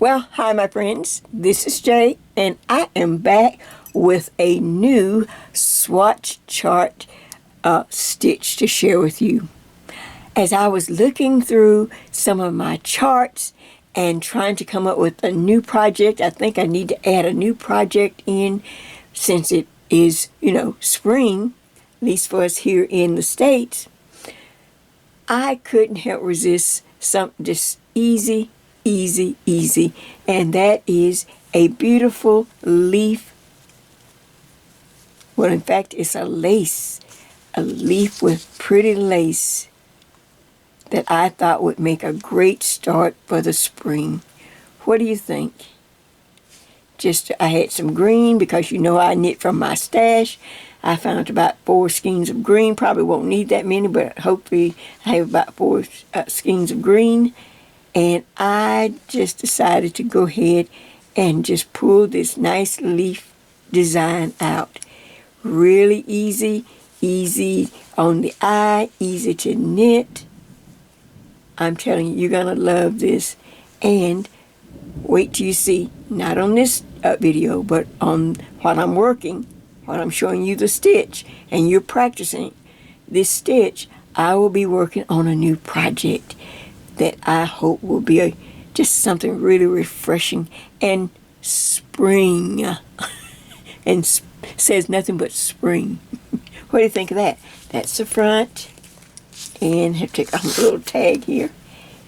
Well, hi my friends, this is Jay, and I am back with a new swatch chart stitch to share with you. As I was looking through some of my charts and trying to come up with a new project, I think I need to add a new project in since it is, spring, at least for us here in the States. I couldn't help resist something just easy, and that is a beautiful leaf. Well, in fact, it's a leaf with pretty lace that I thought would make a great start for the spring. What do you think? I had some green because I knit from my stash. I found about 4 skeins of green. Probably won't need that many, but hopefully I have about 4 skeins of green. And I just decided to go ahead and just pull this nice leaf design out. Really easy on the eye, easy to knit. I'm telling you, you're going to love this. And wait till you see, not on this video, but on while I'm working, while I'm showing you the stitch, and you're practicing this stitch, I will be working on a new project that I hope will be just something really refreshing and spring. And says nothing but spring. What do you think of that? That's the front. And I have to take off a little tag here.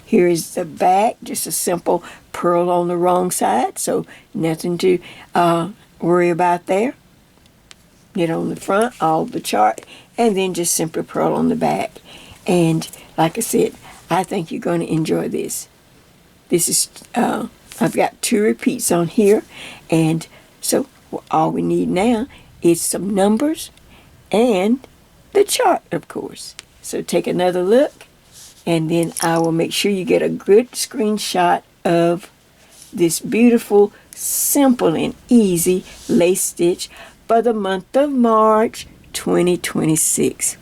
Here is the back, just a simple purl on the wrong side, so nothing to worry about there. Knit on the front, all the chart, and then just simply purl on the back. And like I said, I think you're going to enjoy this. This is, I've got 2 repeats on here, and so all we need now is some numbers and the chart, of course. So take another look, and then I will make sure you get a good screenshot of this beautiful, simple, and easy lace stitch for the month of March 2026.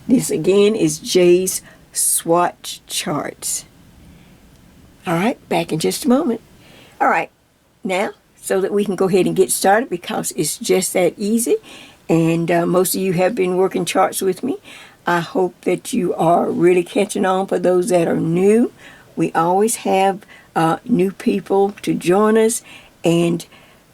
This again is Jay's Swatch Charts. All right, back in just a moment. All right, now, so that we can go ahead and get started because it's just that easy. And most of you have been working charts with me. I hope that you are really catching on. For those that are new, we always have new people to join us. And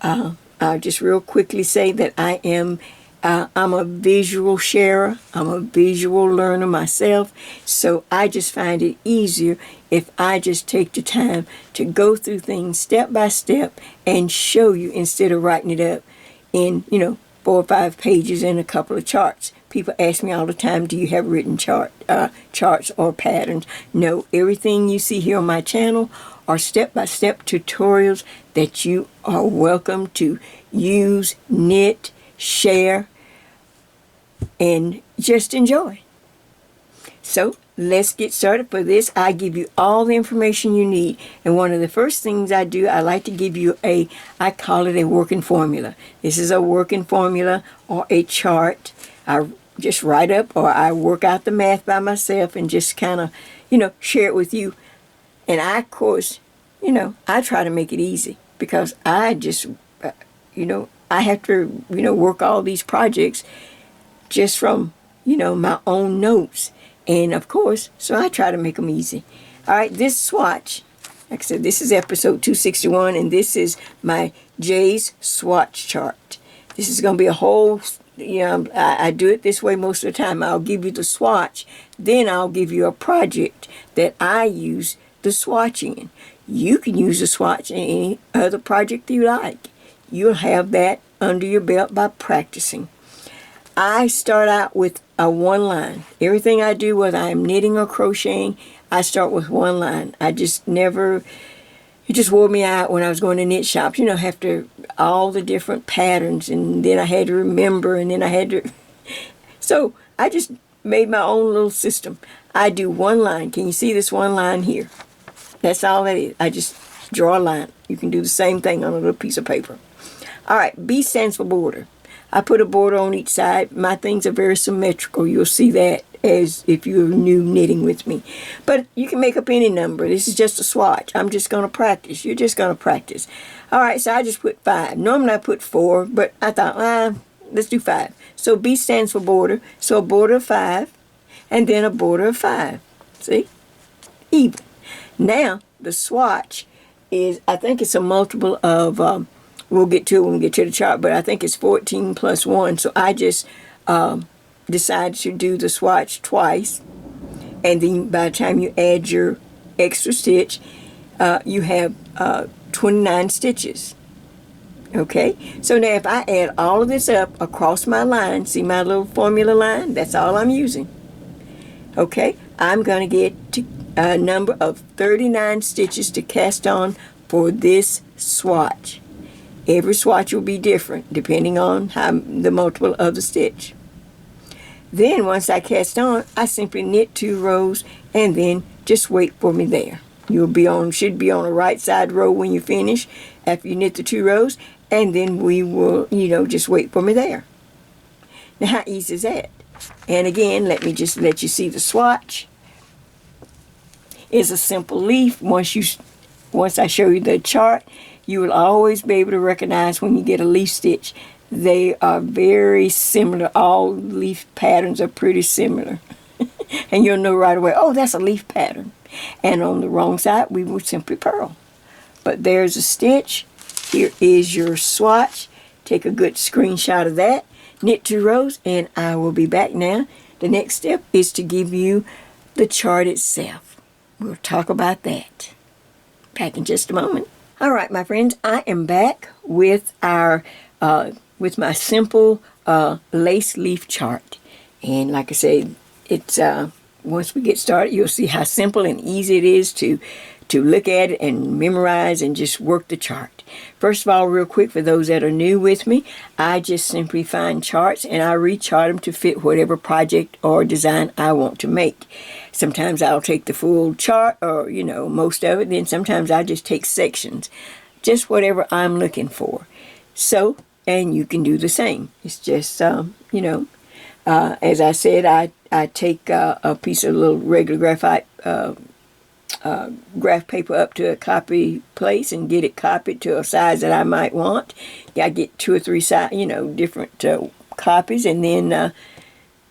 I'll just real quickly say that I'm a visual sharer. I'm a visual learner myself. So I just find it easier if I just take the time to go through things step by step and show you instead of writing it up in, 4 or 5 pages and a couple of charts. People ask me all the time, do you have written charts or patterns? No, everything you see here on my channel are step-by-step tutorials that you are welcome to use, knit, share, and just enjoy. So let's get started. For this, I give you all the information you need. And one of the first things I do, I like to give you I call it a working formula. This is a working formula or a chart. I just write up or I work out the math by myself and just kind of, share it with you. And I, of course, I try to make it easy because I just, I have to, work all these projects just from, my own notes. And of course, so I try to make them easy. All right, this swatch, like I said, this is episode 261, and this is my Jay's swatch chart. This is going to be a whole, I do it this way most of the time. I'll give you the swatch, then I'll give you a project that I use the swatch in. You can use the swatch in any other project you like. You'll have that under your belt by practicing. I start out with a 1 line. Everything I do, whether I'm knitting or crocheting, I start with 1 line. I just never, it just wore me out when I was going to knit shops. After all the different patterns, and then I had to remember, and then I had to, so I just made my own little system. I do 1 line. Can you see this 1 line here? That's all that is. I just draw a line. You can do the same thing on a little piece of paper. All right, B stands for border. I put a border on each side. My things are very symmetrical. You'll see that as if you're new knitting with me. But you can make up any number. This is just a swatch. I'm just going to practice. You're just going to practice. All right, so I just put 5. Normally I put 4, but I thought, let's do 5. So B stands for border. So a border of 5, and then a border of 5. See? Even. Now, the swatch is, I think it's a multiple of, we'll get to it when we get to the chart, but I think it's 14 plus 1. So I just decided to do the swatch twice. And then by the time you add your extra stitch, you have 29 stitches. Okay, so now if I add all of this up across my line, see my little formula line? That's all I'm using. Okay, I'm going to get to a number of 39 stitches to cast on for this swatch. Every swatch will be different depending on how the multiple of the stitch. Then once I cast on, I simply knit 2 rows and then just wait for me there. Should be on the right side row when you finish after you knit the 2 rows, and then we will, just wait for me there. Now how easy is that? And again, let me just let you see the swatch. It's a simple leaf. Once I show you the chart, you will always be able to recognize when you get a leaf stitch. They are very similar. All leaf patterns are pretty similar. And you'll know right away, oh, that's a leaf pattern. And on the wrong side, we will simply purl. But there's a stitch. Here is your swatch. Take a good screenshot of that. Knit 2 rows, and I will be back now. The next step is to give you the chart itself. We'll talk about that. Back in just a moment. All right, my friends, I am back with with my simple lace leaf chart. And like I said, it's once we get started, you'll see how simple and easy it is to look at it and memorize and just work the chart. First of all, real quick, for those that are new with me, I just simply find charts and I rechart them to fit whatever project or design I want to make. Sometimes I'll take the full chart or, most of it. Then sometimes I just take sections, just whatever I'm looking for. So, and you can do the same. It's just, as I said, I take a piece of little regular graphite graph paper up to a copy place and get it copied to a size that I might want. I get 2 or 3 different copies, and then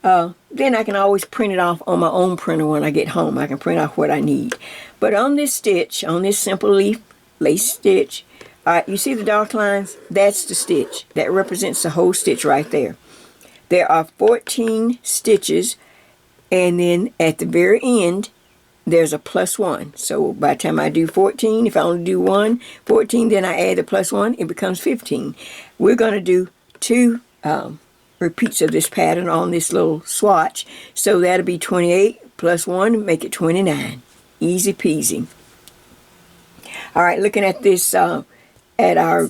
I can always print it off on my own printer when I get home. I can print off what I need. But on this stitch, on this simple leaf lace stitch, all right, you see the dark lines? That's the stitch. That represents the whole stitch right there. There are 14 stitches, and then at the very end, there's a plus 1. So by the time I do 14, if I only do 14, then I add the plus 1, it becomes 15. We're going to do 2 repeats of this pattern on this little swatch. So that'll be 28 plus 1, make it 29. Easy peasy. All right, looking at this, at our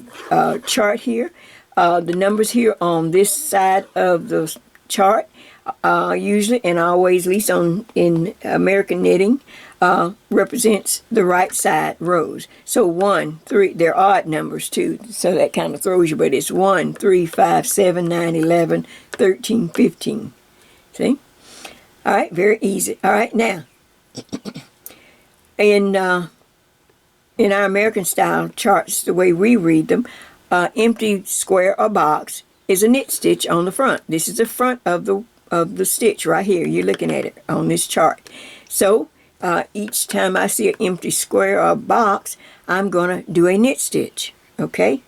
chart here, the numbers here on this side of the chart, usually and always, at least in American knitting, represents the right side rows. So 1, 3, they're odd numbers too, so that kind of throws you, but it's 1, 3, 5, 7, 9, 11, 13, 15. See? All right, very easy. All right, now, in our American style charts, the way we read them, empty square or box is a knit stitch on the front. This is the front of the stitch right here. You're looking at it on this chart. So each time I see an empty square or box, I'm going to do a knit stitch. Okay?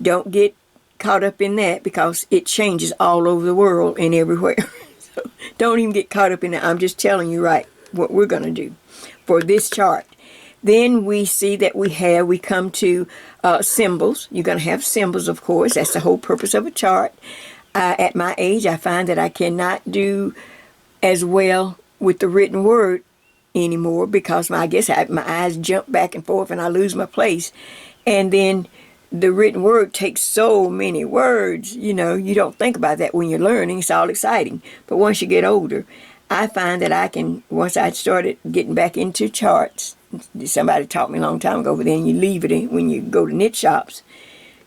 Don't get caught up in that because it changes all over the world and everywhere. So don't even get caught up in that. I'm just telling you right what we're going to do for this chart. Then we see that we come to symbols. You're going to have symbols, of course. That's the whole purpose of a chart. At my age, I find that I cannot do as well with the written word anymore because my eyes jump back and forth and I lose my place. And then the written word takes so many words. You don't think about that when you're learning. It's all exciting. But once you get older, I find that once I started getting back into charts, somebody taught me a long time ago, but then you leave it when you go to knit shops.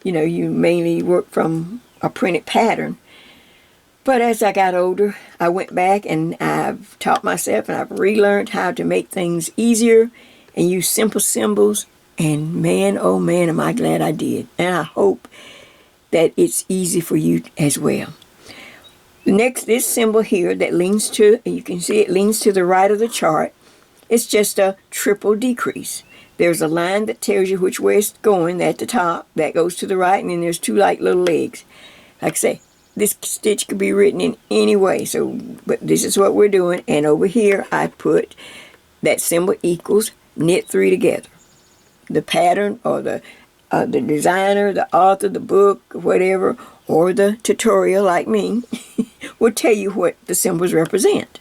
You mainly work from a printed pattern. But as I got older, I went back and I've taught myself and I've relearned how to make things easier and use simple symbols. And man, oh man, am I glad I did. And I hope that it's easy for you as well. Next, this symbol here that leans to, you can see it leans to the right of the chart. It's just a triple decrease. There's a line that tells you which way it's going at the top. That goes to the right, and then there's two like little legs. Like I say, this stitch could be written in any way. So, but this is what we're doing. And over here, I put that symbol equals, knit 3 together. The pattern or the designer, the author, the book, whatever, or the tutorial like me will tell you what the symbols represent.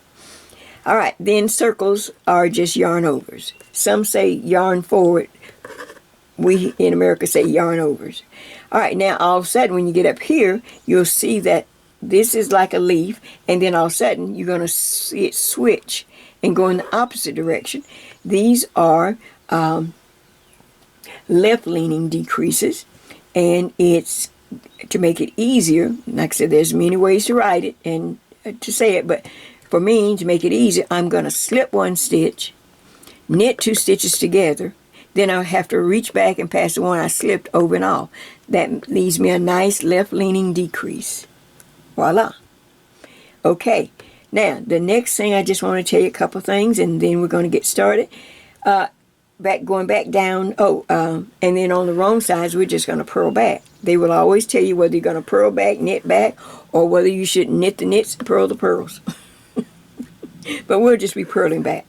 All right, then circles are just yarn overs. Some say yarn forward. We in America say yarn overs. All right, now all of a sudden when you get up here, you'll see that this is like a leaf, and then all of a sudden you're going to see it switch and go in the opposite direction. These are left-leaning decreases, and it's to make it easier. Like I said, there's many ways to write it and to say it, but for me, to make it easy, I'm going to slip one stitch, knit 2 stitches together, then I'll have to reach back and pass the one I slipped over and off. That leaves me a nice left-leaning decrease. Voila. Okay, now the next thing, I just want to tell you a couple things, and then we're going to get started. Going back down, and then on the wrong sides, we're just going to purl back. They will always tell you whether you're going to purl back, knit back, or whether you should knit the knits and purl the purls. But we'll just be purling back.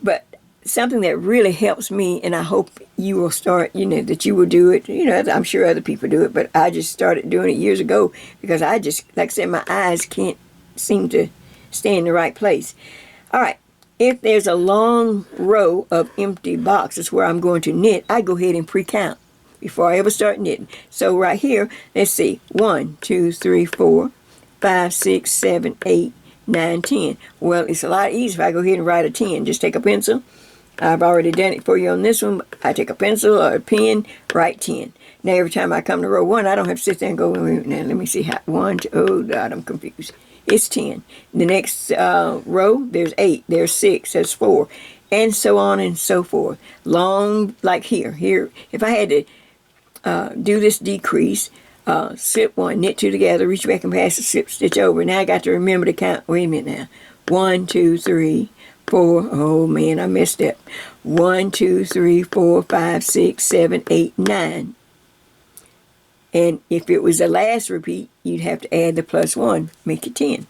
But something that really helps me, and I hope you will start, that you will do it. I'm sure other people do it, but I just started doing it years ago because I just, like I said, my eyes can't seem to stay in the right place. All right. If there's a long row of empty boxes where I'm going to knit, I go ahead and pre-count before I ever start knitting. So right here, let's see, 1, 2, 3, 4, 5, 6, 7, 8, 9, 10. Well, it's a lot easier if I go ahead and write a 10. Just take a pencil. I've already done it for you on this one. I take a pencil or a pen, write 10. Now, every time I come to row 1, I don't have to sit there and go, now let me see how, 1, 2, oh God, I'm confused. It's 10. The next row, there's 8, there's 6, there's 4, and so on and so forth. Long, like here, if I had to do this decrease, slip 1, knit 2 together, reach back and pass the slip stitch over. Now I got to remember to count. Wait a minute now. 1, 2, 3, 4. Oh man, I messed up. 1, 2, 3, 4, 5, 6, 7, 8, 9. And if it was the last repeat, you'd have to add the +1, make it 10.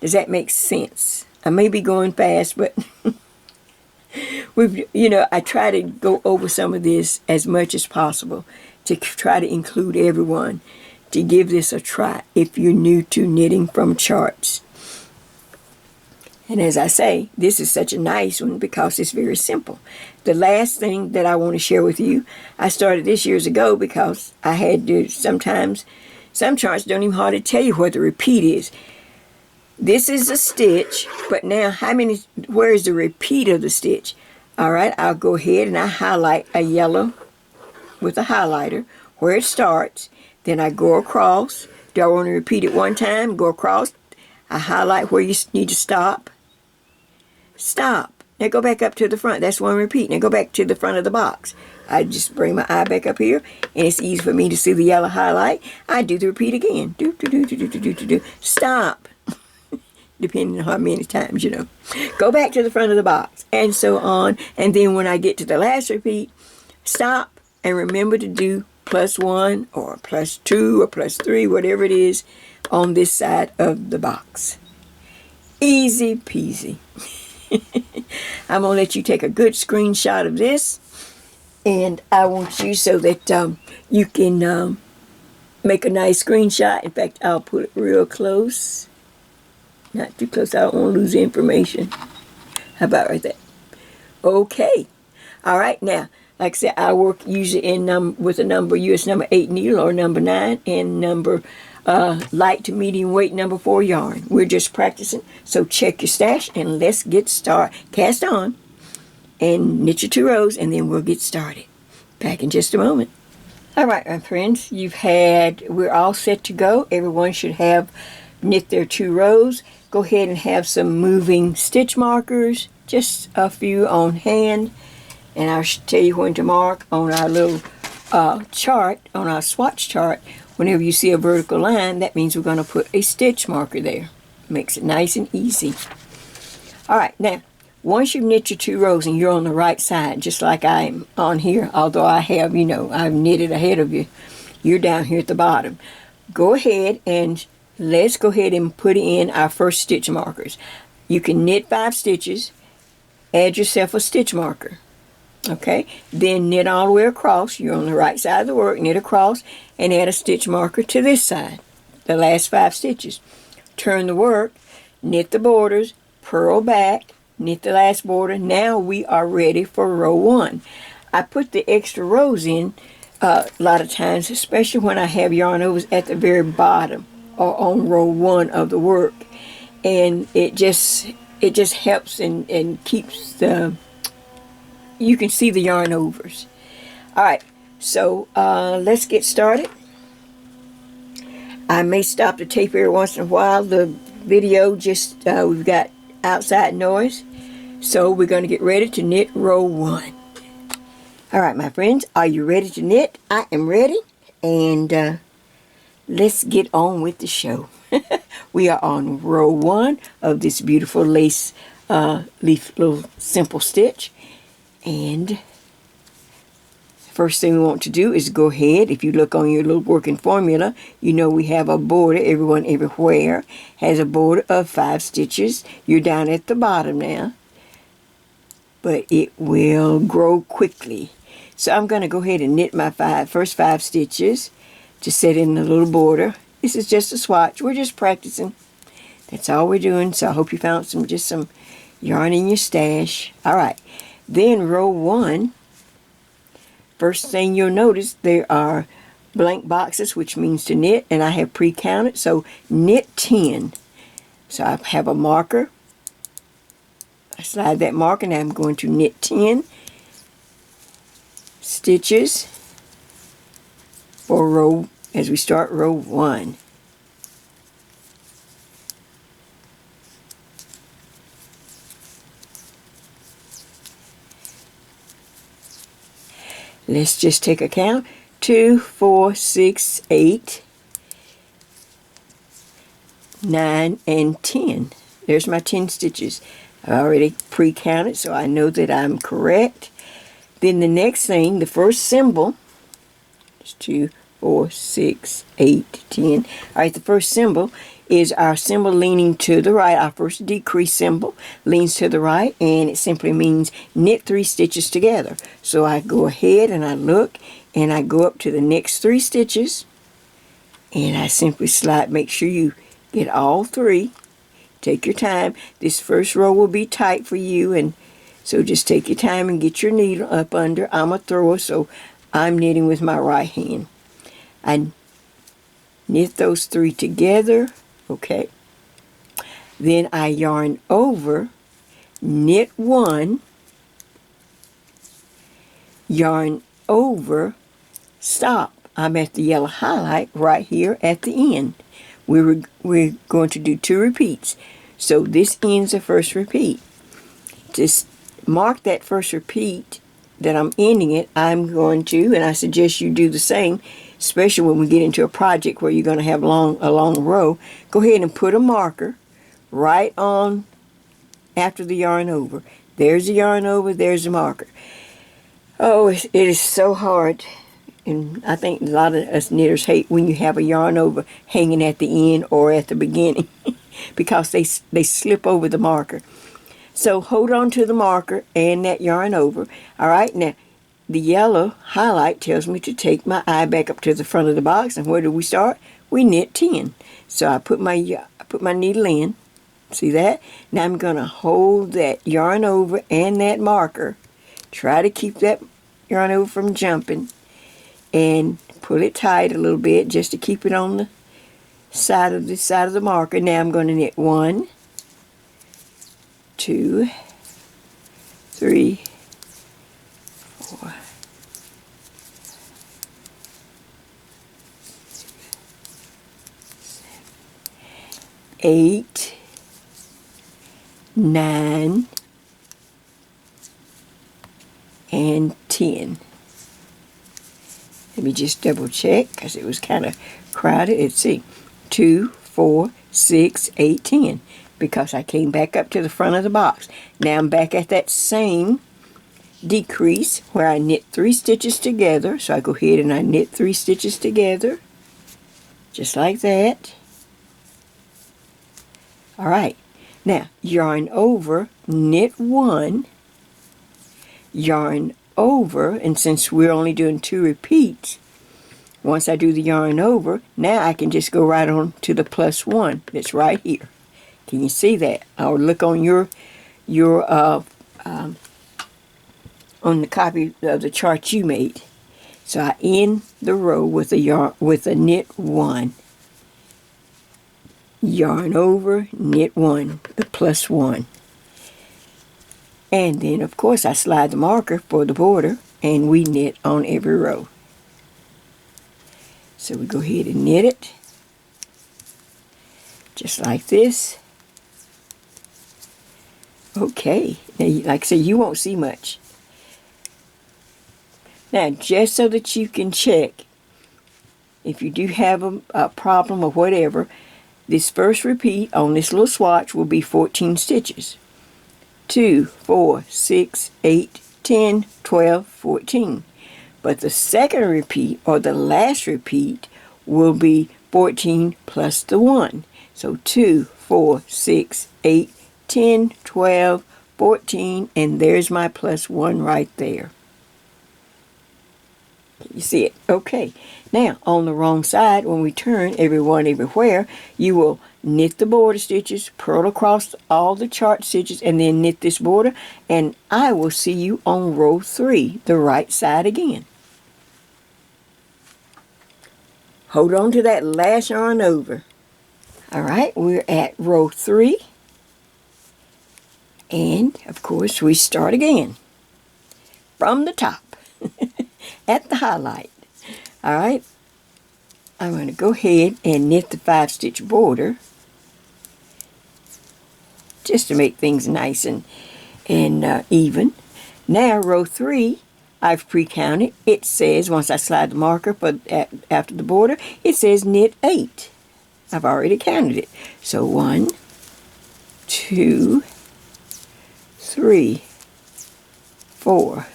Does that make sense? I may be going fast, but I try to go over some of this as much as possible to try to include everyone, to give this a try if you're new to knitting from charts. And as I say, this is such a nice one because it's very simple. The last thing that I want to share with you, I started this years ago because I had to, sometimes, some charts don't even hardly tell you what the repeat is. This is a stitch, but now where is the repeat of the stitch? All right, I'll go ahead and I highlight a yellow with a highlighter where it starts. Then I go across. Do I want to repeat it one time? Go across. I highlight where you need to stop. Stop. Now go back up to the front. That's one repeat. Now go back to the front of the box. I just bring my eye back up here, and it's easy for me to see the yellow highlight. I do the repeat again. Stop. Depending on how many times, Go back to the front of the box, and so on. And then when I get to the last repeat, stop, and remember to do +1 or +2 or +3, whatever it is, on this side of the box. Easy peasy. I'm going to let you take a good screenshot of this, and I want you so that you can make a nice screenshot. In fact, I'll put it real close. Not too close. I don't want to lose the information. How about right there? Okay. All right. Now, like I said, I work usually with a number, US number 8 needle or number 9, and number light to medium weight number 4 yarn. We're just practicing, so check your stash and let's get started. Cast on and knit your 2 rows, and then we'll get started. Back in just a moment. All right, my friends, we're all set to go. Everyone should have knit their 2 rows. Go ahead and have some moving stitch markers, just a few on hand. And I'll tell you when to mark on our little chart, on our swatch chart. Whenever you see a vertical line, that means we're going to put a stitch marker there. Makes it nice and easy. All right, now, once you've knit your 2 rows and you're on the right side, just like I'm on here, although I have, I've knitted ahead of you, you're down here at the bottom. Go ahead and let's go ahead and put in our first stitch markers. You can knit 5 stitches, add yourself a stitch marker. Okay, then knit all the way across. You're on the right side of the work, knit across, and add a stitch marker to this side, the last 5 stitches. Turn the work, knit the borders, purl back, knit the last border. Now we are ready for row 1. I put the extra rows in a lot of times, especially when I have yarn overs at the very bottom or on row 1 of the work, and it just helps and keeps the, you can see the yarn overs. All right, so let's get started. I may stop the tape every once in a while. The video just we've got outside noise, so we're going to get ready to knit row 1. All right, my friends, are you ready to knit? I am ready, and let's get on with the show. We are on row 1 of this beautiful lace leaf little simple stitch, and first thing we want to do is go ahead. If you look on your little working formula, you know we have a border. Everyone everywhere has a border of 5 stitches. You're down at the bottom now, but it will grow quickly. So I'm going to go ahead and knit my first 5 stitches to set in the little border. This is just a swatch. We're just practicing. That's all we're doing. So I hope you found some yarn in your stash. All right. Then row 1. First thing you'll notice, there are blank boxes, which means to knit, and I have pre-counted, so knit 10. So I have a marker. I slide that marker, and I'm going to knit 10 stitches for row, as we start row 1. Let's just take a count. 2, 4, 6, 8, 9, and 10. There's my 10 stitches. I already pre-counted, so I know that I'm correct. Then the next thing, the first symbol, is 2, 4, 6, 8, 10. All right, the first symbol is our symbol leaning to the right. Our first decrease symbol leans to the right, and it simply means knit 3 stitches together. So I go ahead and I look, and I go up to the next 3 stitches, and I simply slide. Make sure you get all 3. Take your time. This first row will be tight for you, and so just take your time and get your needle up under. I'm a thrower, so I'm knitting with my right hand. I knit those 3 together. Okay, then I yarn over, knit 1, yarn over, stop. I'm at the yellow highlight right here at the end. We're going to do 2 repeats. So this ends the first repeat. Just mark that first repeat that I'm ending it. I'm going to, and I suggest you do the same, especially when we get into a project where you're going to have a long row. Go ahead and put a marker right on after the yarn over. There's the yarn over, there's the marker. Oh, it is so hard. And I think a lot of us knitters hate when you have a yarn over hanging at the end or at the beginning because they slip over the marker. So hold on to the marker and that yarn over. All right, now the yellow highlight tells me to take my eye back up to the front of the box, and where do we start? We knit 10. So I put my needle in. See that? Now I'm going to hold that yarn over and that marker. Try to keep that yarn over from jumping, and pull it tight a little bit just to keep it on the side of the marker. Now I'm going to knit 1, 2, 3, 4, 8, 9, and 10. Let me just double check because it was kind of crowded. Let's see. 2, 4, 6, 8, 10. Because I came back up to the front of the box. Now I'm back at that same decrease where I knit 3 stitches together. So I go ahead and I knit 3 stitches together. Just like that. Alright. Now yarn over, knit 1, yarn over, and since we're only doing 2 repeats, once I do the yarn over, now I can just go right on to the plus 1 that's right here. Can you see that? Or look on your on the copy of the chart you made. So I end the row with a knit 1, yarn over, knit 1, the plus 1. And then, of course, I slide the marker for the border, and we knit on every row. So we go ahead and knit it, just like this. Okay, now, like I said, you won't see much. Now, just so that you can check, if you do have a problem or whatever, this first repeat on this little swatch will be 14 stitches. 2, 4, 6, 8, 10, 12, 14. But the second repeat, or the last repeat, will be 14 plus the 1. So 2, 4, 6, 8, 10, 12, 14, and there's my plus 1 right there. You see it? Okay. Now, on the wrong side, when we turn everyone everywhere, you will knit the border stitches, purl across all the chart stitches, and then knit this border, and I will see you on row 3, the right side again. Hold on to that last yarn over. Alright, we're at row 3, and of course we start again from the top at the highlight. Alright, I'm going to go ahead and knit the 5-stitch border just to make things nice and even. Now row 3, I've pre-counted. It says, once I slide the marker after the border, it says knit 8. I've already counted it. So 1, 2, 3, 4,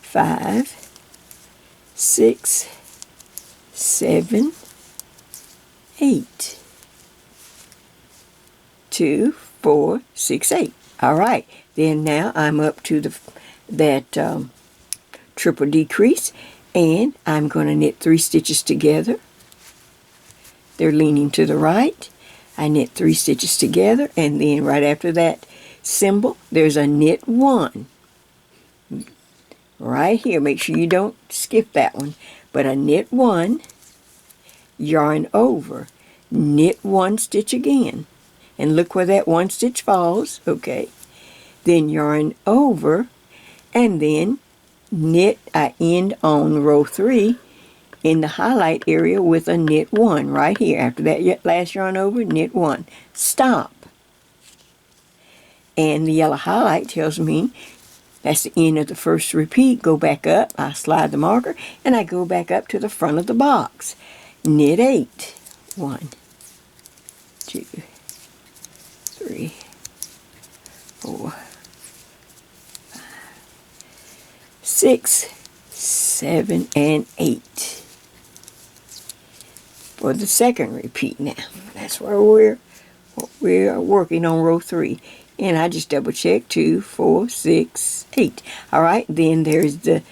5, 6, 7, 8. 2, 4, 6, 8. All right. Then now I'm up to that triple decrease, and I'm going to knit 3 stitches together. They're leaning to the right. I knit 3 stitches together, and then right after that symbol, there's a knit 1. Right here. Make sure you don't skip that one. But a knit 1, yarn over, knit 1 stitch again. And look where that 1 stitch falls. Okay. Then yarn over, and then knit. I end on row 3 in the highlight area with a knit 1 right here. After that last yarn over, knit 1. Stop. And the yellow highlight tells me that's the end of the first repeat. Go back up. I slide the marker, and I go back up to the front of the box. Knit 8. 1, 2, 3, 4, 5, 6, 7, and 8. For the second repeat now. That's where we're working on row 3. And I just double check 2, 4, 6, 8. All right, then there's the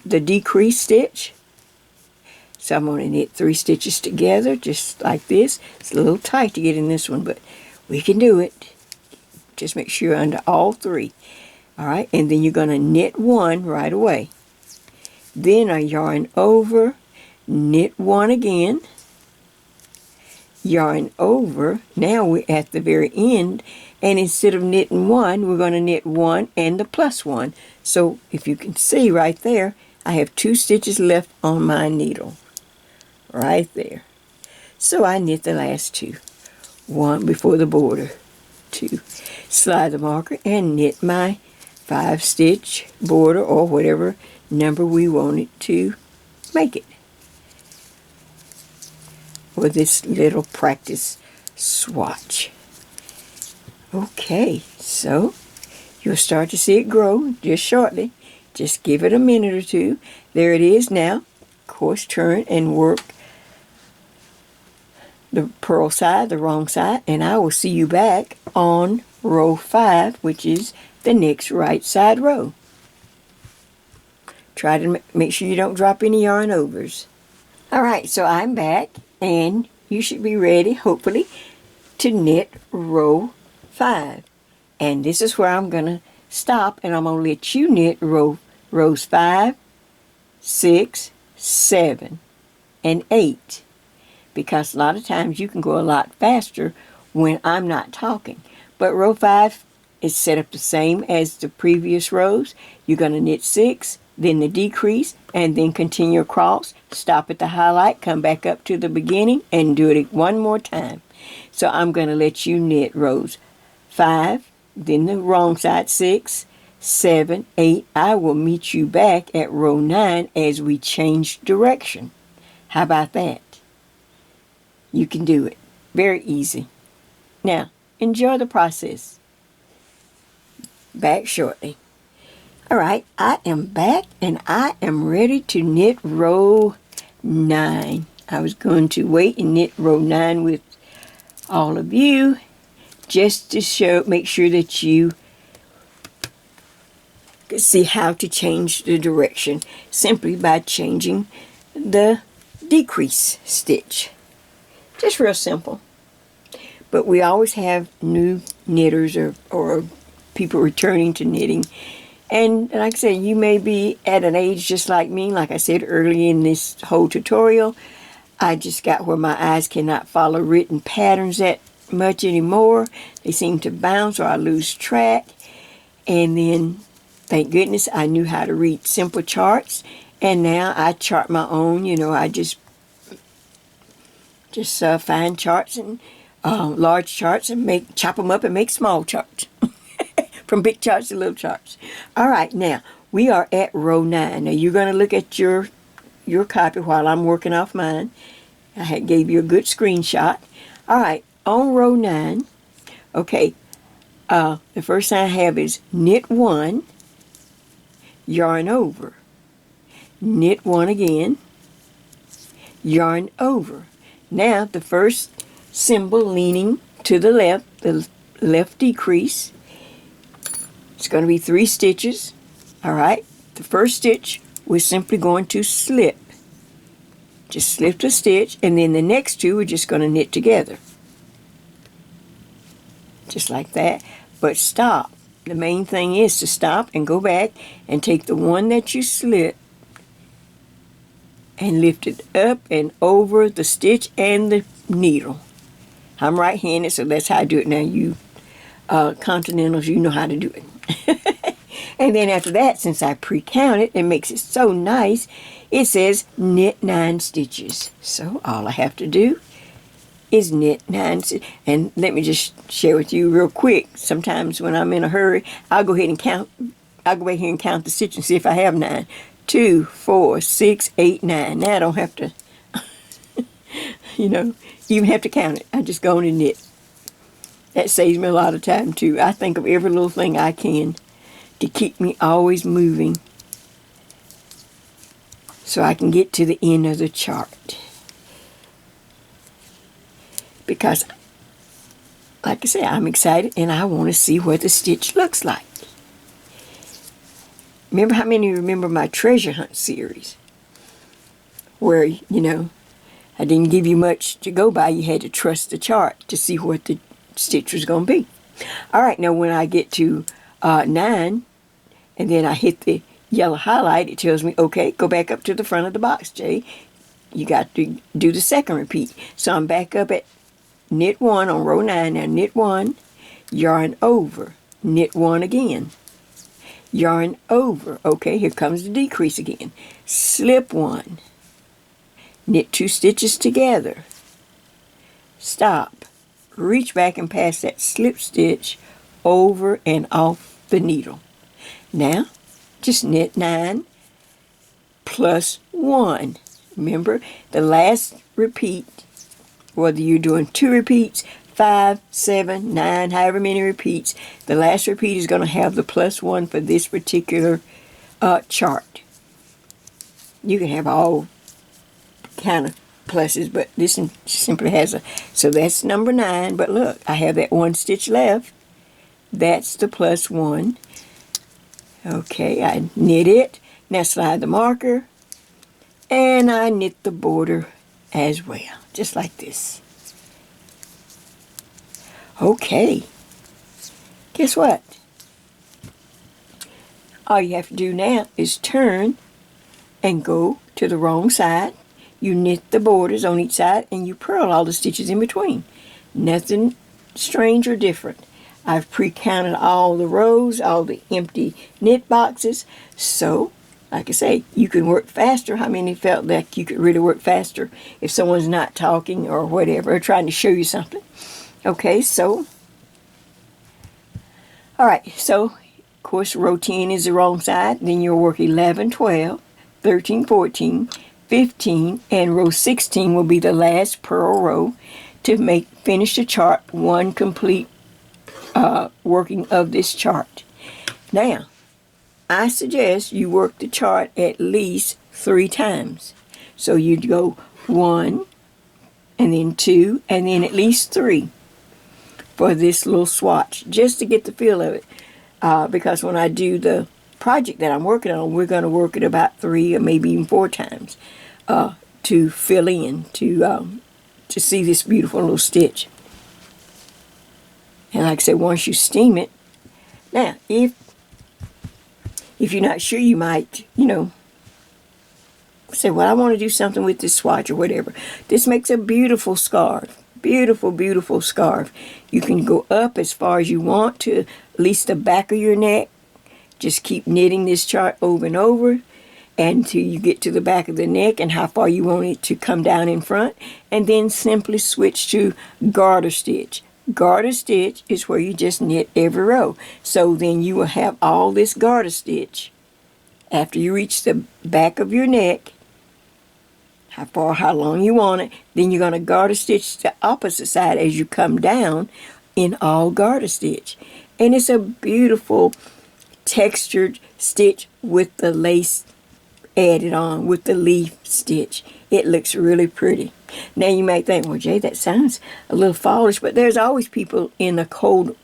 decrease stitch. So I'm going to knit 3 stitches together, just like this. It's a little tight to get in this one, but we can do it. Just make sure you're under all 3. All right, and then you're going to knit 1 right away. Then I yarn over, knit 1 again. Yarn over. Now we're at the very end, and instead of knitting 1, we're going to knit 1 and the plus 1. So if you can see right there, I have 2 stitches left on my needle. Right there. So I knit the last 2. 1 before the border, 2. Slide the marker and knit my 5-stitch border or whatever number we want it to make it. For this little practice swatch. Okay, so you'll start to see it grow just shortly. Just give it a minute or 2. There it is now. Of course, turn and work the purl side, the wrong side, and I will see you back on row 5, which is the next right side row. Try to make sure you don't drop any yarn overs. Alright, so I'm back, and you should be ready, hopefully, to knit row 5. And this is where I'm going to stop, and I'm going to let you knit rows 5, 6, 7, and 8. Because a lot of times you can go a lot faster when I'm not talking. But row 5 is set up the same as the previous rows. You're going to knit 6, then the decrease, and then continue across. Stop at the highlight, come back up to the beginning, and do it one more time. So I'm going to let you knit rows 5, then the wrong side 6, 7, 8. I will meet you back at row 9 as we change direction. How about that? You can do it. Very easy. Now, enjoy the process. Back shortly. Alright, I am back and I am ready to knit row 9. I was going to wait and knit row 9 with all of you just to make sure that you can see how to change the direction simply by changing the decrease stitch. Just real simple. But we always have new knitters or people returning to knitting. And like I said, you may be at an age just like me. Like I said earlier in this whole tutorial, I just got where my eyes cannot follow written patterns that much anymore. They seem to bounce or I lose track. And then, thank goodness, I knew how to read simple charts. And now I chart my own. You know, I just find charts and large charts and chop them up and make small charts. From big charts to little charts. All right, now we are at row 9. Now you're going to look at your copy while I'm working off mine. I gave you a good screenshot. All right, on row 9, okay, the first thing I have is knit 1, yarn over, knit 1 again, yarn over. Now the first symbol leaning to the left decrease, it's going to be 3 stitches. All right, the first stitch we're simply going to slip. Just slip the stitch, and then the next 2 we're just going to knit together. Just like that, but stop. The main thing is to stop and go back and take the one that you slipped and lift it up and over the stitch and the needle. I'm right-handed, so that's how I do it. Now you continentals, you know how to do it. And then after that, since I pre-counted, it makes it so nice, it says knit 9 stitches. So all I have to do is knit 9 stitches. And let me just share with you real quick. Sometimes when I'm in a hurry, I'll go ahead and count. I'll go ahead and count the stitches and see if I have 9. 2, 4, 6, 8, 9. Now I don't have to, even have to count it. I just go on and knit. That saves me a lot of time too. I think of every little thing I can to keep me always moving so I can get to the end of the chart. Because, like I said, I'm excited and I want to see what the stitch looks like. Remember how many remember my treasure hunt series? Where, I didn't give you much to go by. You had to trust the chart to see what the stitch was going to be. All right, now when I get to 9, and then I hit the yellow highlight, it tells me, okay, go back up to the front of the box, Jay. You got to do the second repeat. So I'm back up at knit 1 on row 9. Now knit 1, yarn over, knit 1 again, yarn over. Okay, here comes the decrease again. Slip 1, knit 2 stitches together, stop, reach back and pass that slip stitch over and off the needle. Now, just knit 9 plus 1. Remember, the last repeat, whether you're doing 2 repeats, 5, 7, 9, however many repeats, the last repeat is going to have the plus 1 for this particular chart. You can have all kind of pluses, but this one simply has a, so that's number 9, but look, I have that 1 stitch left. That's the plus 1. Okay, I knit it. Now slide the marker, and I knit the border as well, just like this. Okay, guess what? All you have to do now is turn and go to the wrong side. You knit the borders on each side, and you purl all the stitches in between. Nothing strange or different. I've pre-counted all the rows, all the empty knit boxes. So, like I say, you can work faster. How many felt like you could really work faster if someone's not talking or whatever, or trying to show you something? Okay, so, all right, so, of course, row 10 is the wrong side. Then you'll work 11, 12, 13, 14, 15, and row 16 will be the last purl row to finish the chart, one complete working of this chart. Now, I suggest you work the chart at least 3 times. So you'd go 1, and then 2, and then at least 3 for this little swatch, just to get the feel of it. Because when I do the project that I'm working on, we're going to work it about 3 or maybe even 4 times to fill in, to see this beautiful little stitch. And like I said, once you steam it, now if you're not sure, you might, say, well, I want to do something with this swatch or whatever. This makes a beautiful scarf. Beautiful, beautiful scarf. You can go up as far as you want to at least the back of your neck. Just keep knitting this chart over and over until you get to the back of the neck and how far you want it to come down in front. And then simply switch to garter stitch. Garter stitch is where you just knit every row. So then you will have all this garter stitch. After you reach the back of your neck, how long you want it, then you're going to garter stitch the opposite side as you come down in all garter stitch. And it's a beautiful textured stitch with the lace added on, with the leaf stitch. It looks really pretty. Now you might think, well, Jay, that sounds a little fallish, but there's always people in colder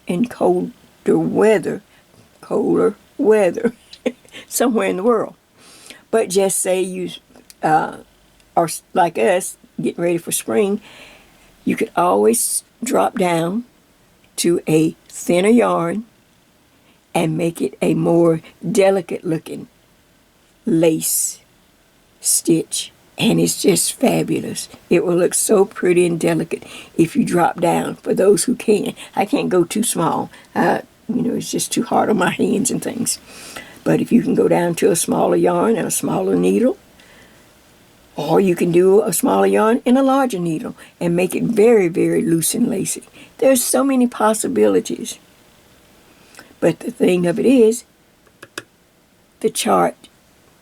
weather, somewhere in the world. But just say you are like us, getting ready for spring, you could always drop down to a thinner yarn and make it a more delicate looking lace stitch. And it's just fabulous. It will look so pretty and delicate if you drop down, for those who can. I can't go too small. It's just too hard on my hands and things. But if you can go down to a smaller yarn and a smaller needle, or you can do a smaller yarn and a larger needle and make it very, very loose and lacy. There's so many possibilities. But the thing of it is, the chart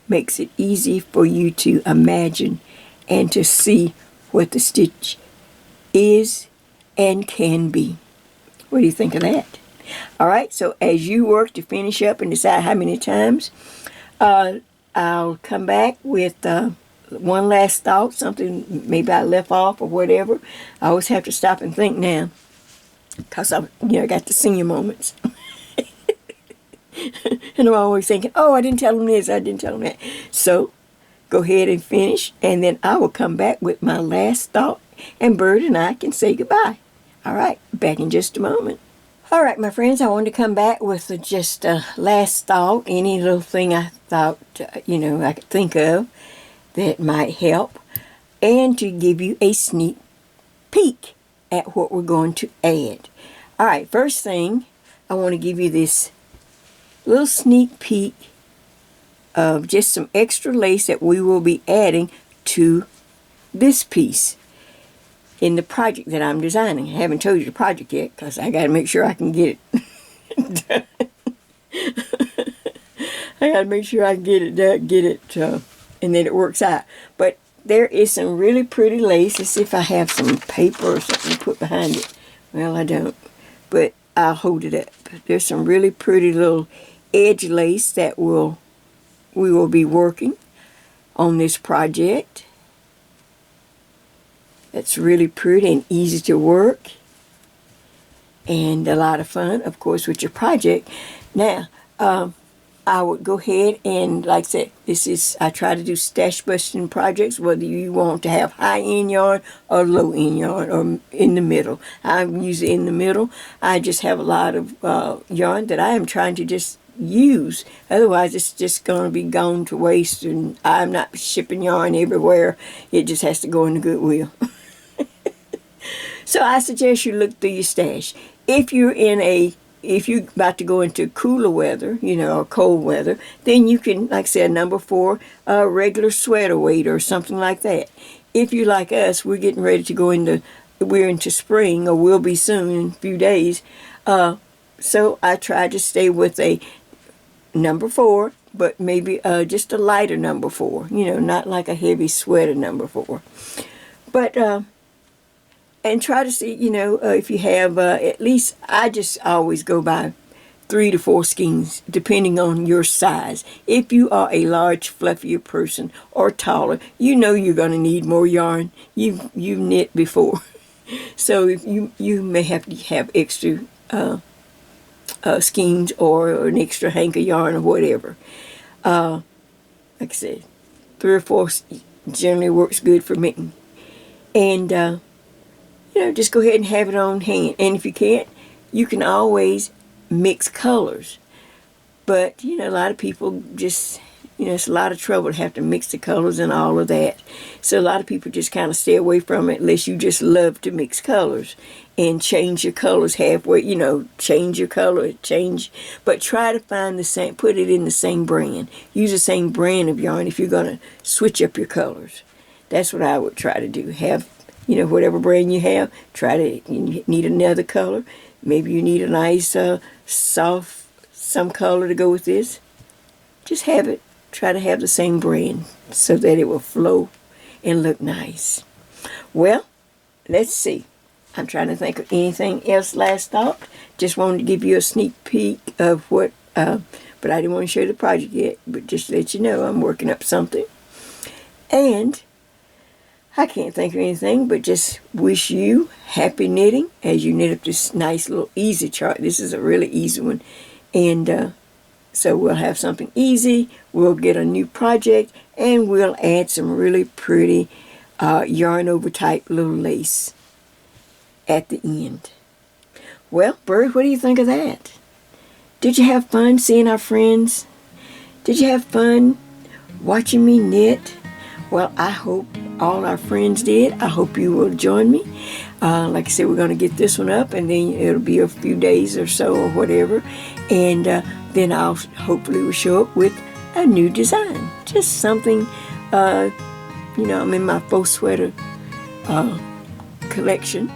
makes it easy for you to imagine and to see what the stitch is and can be. What do you think of that? All right, so as you work to finish up and decide how many times, I'll come back with one last thought, something maybe I left off or whatever. I always have to stop and think now, because I got the senior moments. And I'm always thinking, oh, I didn't tell them this, I didn't tell them that. So go ahead and finish, and then I will come back with my last thought, and Bird and I can say goodbye. All right, back in just a moment. All right, my friends, I wanted to come back with just a last thought, any little thing I thought, I could think of that might help, and to give you a sneak peek at what we're going to add. All right, first thing, I want to give you this little sneak peek of just some extra lace that we will be adding to this piece. in the project that I'm designing. I haven't told you the project yet because I got to make sure I can get it done. I got to make sure I can get it done, and then it works out. But there is some really pretty lace. Let's see if I have some paper or something to put behind it. Well, I don't, but I'll hold it up. There's some really pretty little edge lace that we will be working on this project. That's really pretty and easy to work, and a lot of fun, of course, with your project. Now, I would go ahead and, like I said, I try to do stash busting projects, whether you want to have high-end yarn or low-end yarn or in the middle. I'm usually in the middle. I just have a lot of yarn that I am trying to just use. Otherwise, it's just going to be gone to waste, and I'm not shipping yarn everywhere. It just has to go in the Goodwill. So I suggest you look through your stash. If you're about to go into cooler weather, or cold weather, then you can, like I said, number 4, a regular sweater weight or something like that. If you like us, we're getting ready to go we're into spring, or will be soon in a few days. So I try to stay with a number 4, but maybe just a lighter number 4, not like a heavy sweater number 4. But, and try to see, if you have, at least, I just always go by 3 to 4 skeins, depending on your size. If you are a large, fluffier person or taller, you're going to need more yarn. You've knit before. So if you may have to have extra skeins or an extra hank of yarn or whatever. Like I said, 3 or 4 generally works good for me. And, just go ahead and have it on hand. And if you can't, you can always mix colors. But, a lot of people just, it's a lot of trouble to have to mix the colors and all of that. So a lot of people just kind of stay away from it unless you just love to mix colors and change your colors halfway, change your color, but try to find the same, put it in the same brand. Use the same brand of yarn if you're going to switch up your colors. That's what I would try to do. Have whatever brand you have, you need another color. Maybe you need a nice, soft, some color to go with this. Just try to have the same brand so that it will flow and look nice. Well, let's see. I'm trying to think of anything else last thought. Just wanted to give you a sneak peek of what, but I didn't want to show you the project yet, but just to let you know I'm working up something. And I can't think of anything but just wish you happy knitting as you knit up this nice little easy chart. This is a really easy one. And so we'll have something easy. We'll get a new project. And we'll add some really pretty yarn over type little lace at the end. Well, Bird, what do you think of that? Did you have fun seeing our friends? Did you have fun watching me knit? Well, I hope all our friends did. I hope you will join me. Like I said, we're going to get this one up, and then it'll be a few days or so or whatever. And then I'll hopefully show up with a new design. Just something, I'm in my faux sweater collection.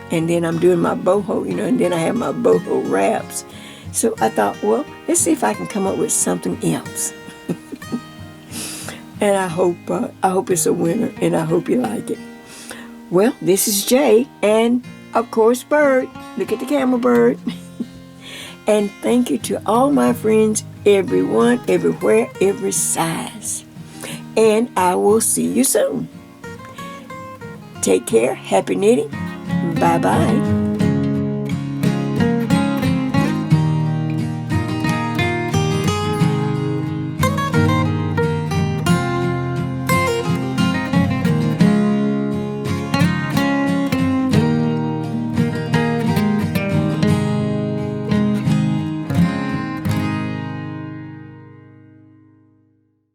And then I'm doing my boho, and then I have my boho wraps. So I thought, well, let's see if I can come up with something else. And I hope it's a winner, and I hope you like it. Well, this is Jay, and of course, Bird. Look at the camera, Bird. And thank you to all my friends, everyone, everywhere, every size. And I will see you soon. Take care. Happy knitting. Bye-bye.